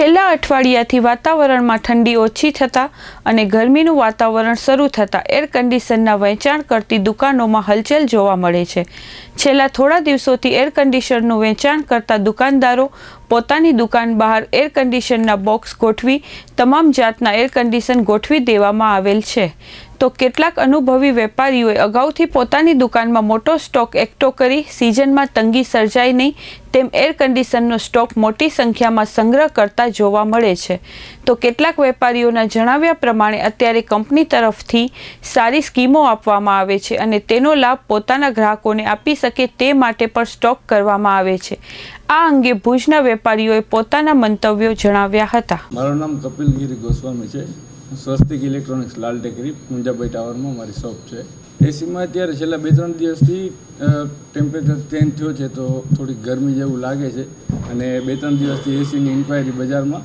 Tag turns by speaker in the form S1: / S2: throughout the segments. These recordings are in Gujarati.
S1: છેલ્લા અઠવાડિયાથી વાતાવરણમાં ઠંડી ઓછી થતાં અને ગરમીનું વાતાવરણ શરૂ થતાં એર કન્ડિશનરના વેચાણ કરતી દુકાનોમાં હલચલ જોવા મળે છે. છેલ્લા થોડા દિવસોથી એર કન્ડિશનરનું વેચાણ કરતા દુકાનદારો પોતાની દુકાન બહાર એર કન્ડિશનરના બોક્સ ગોઠવી તમામ જાતના એર કન્ડિશન ગોઠવી દેવામાં આવેલ છે. તો કેટલાક અનુભવી વેપારીઓએ અગાઉથી પોતાની દુકાનમાં મોટો સ્ટોક એકઠો કરી સિઝનમાં તંગી સર્જાય નહીં તેમ એર કન્ડિશનરનો સ્ટોક મોટી સંખ્યામાં સંગ્રહ કરતા જોવા મળે છે. તો કેટલાક વેપારીઓના જણાવ્યા પ્રમાણે અત્યારે કંપની તરફથી સારી સ્કીમો આપવામાં આવે છે અને તેનો લાભ પોતાના ગ્રાહકોને આપી શકે તે માટે પણ સ્ટોક કરવામાં આવે છે. આ અંગે ભુજના વેપારીઓએ પોતાના મંતવ્યો જણાવ્યા હતા.
S2: મારું નામ કપિલગીરી ગોસ્વામી છે. સ્વસ્તિક ઇલેક્ટ્રોનિક્સ લાલ ટેકરી મુંજાભાઈ ટાવરમાં મારી શોપ છે. એસીમાં અત્યારે છેલ્લા 2-3 દિવસથી ટેમ્પરેચર ચેન્જ થયો છે તો થોડીક ગરમી જેવું લાગે છે અને 2-3 દિવસથી એસીની ઇન્ક્વાયરી બજારમાં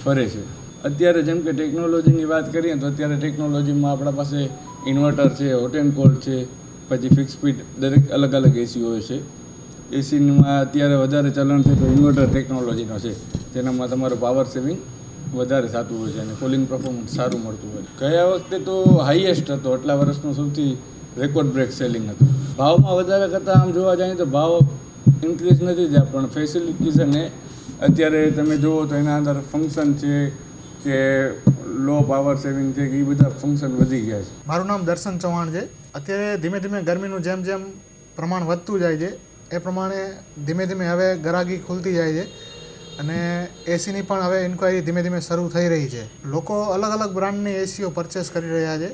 S2: ફરે છે. અત્યારે જેમ કે ટેકનોલોજીની વાત કરીએ તો અત્યારે ટેકનોલોજીમાં આપણા પાસે ઇન્વર્ટર છે, હોટ એન્ડ કોલ્ડ છે, પછી ફિક્સ સ્પીડ દરેક અલગ અલગ એસી હોય છે. એસીમાં અત્યારે વધારે ચલણ છે તો ઇન્વર્ટર ટેકનોલોજીનો છે, જેનામાં તમારું પાવર સેવિંગ વધારે થતું હોય છે અને કુલિંગ પરફોર્મન્સ સારું મળતું હોય. ગયા વખતે તો હાઈએસ્ટ હતો, આટલા વર્ષનો સૌથી રેકોર્ડ બ્રેક સેલિંગ હતું. ભાવમાં વધારે કરતાં આમ જોવા જઈએ તો ભાવ ઇન્ક્રીઝ નથી થયા, પણ ફેસિલિટીઝ અને અત્યારે તમે જુઓ તો એના અંદર ફંક્શન છે કે લો પાવર સેવિંગ છે કે એ બધા ફંક્શન વધી ગયા છે.
S3: મારું નામ દર્શન ચૌહાણ છે. અત્યારે ધીમે ધીમે ગરમીનું જેમ જેમ પ્રમાણ વધતું જાય છે એ પ્રમાણે ધીમે ધીમે હવે ગરાગી ખુલતી જાય છે અને એસીની પણ હવે ઇન્ક્વાયરી ધીમે ધીમે શરૂ થઈ રહી છે. લોકો અલગ અલગ બ્રાન્ડની એસીઓ પરચેસ કરી રહ્યા છે.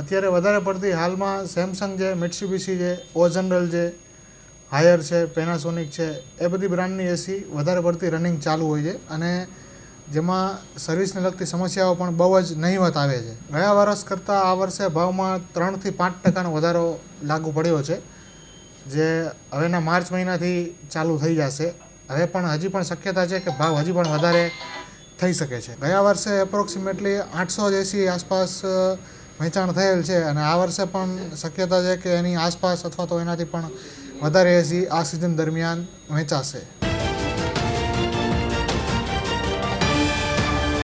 S3: અત્યારે વધારે પડતી હાલમાં સેમસંગ છે, મિત્સુબિશી છે, ઓ જનરલ છે, હાયર છે, પેનાસોનિક છે, એ બધી બ્રાન્ડની એસી વધારે પડતી રનિંગ ચાલુ હોય છે અને જેમાં સર્વિસને લગતી સમસ્યાઓ પણ બહુ જ નહીવત આવે છે. ગયા વર્ષ કરતાં આ વર્ષે ભાવમાં 3 થી 5% વધારો લાગુ પડ્યો છે, જે હવેના માર્ચ મહિનાથી ચાલુ થઈ જશે. હવે પણ હજી પણ શક્યતા છે કે ભાવ હજી પણ વધારે થઈ શકે છે. ગયા વર્ષે એપ્રોક્સિમેટલી 800 એસી આસપાસ વેચાણ થયેલ છે અને આ વર્ષે પણ શક્યતા છે કે એની આસપાસ અથવા તો એનાથી પણ વધારે એસી આ સિઝન દરમિયાન વેચાશે.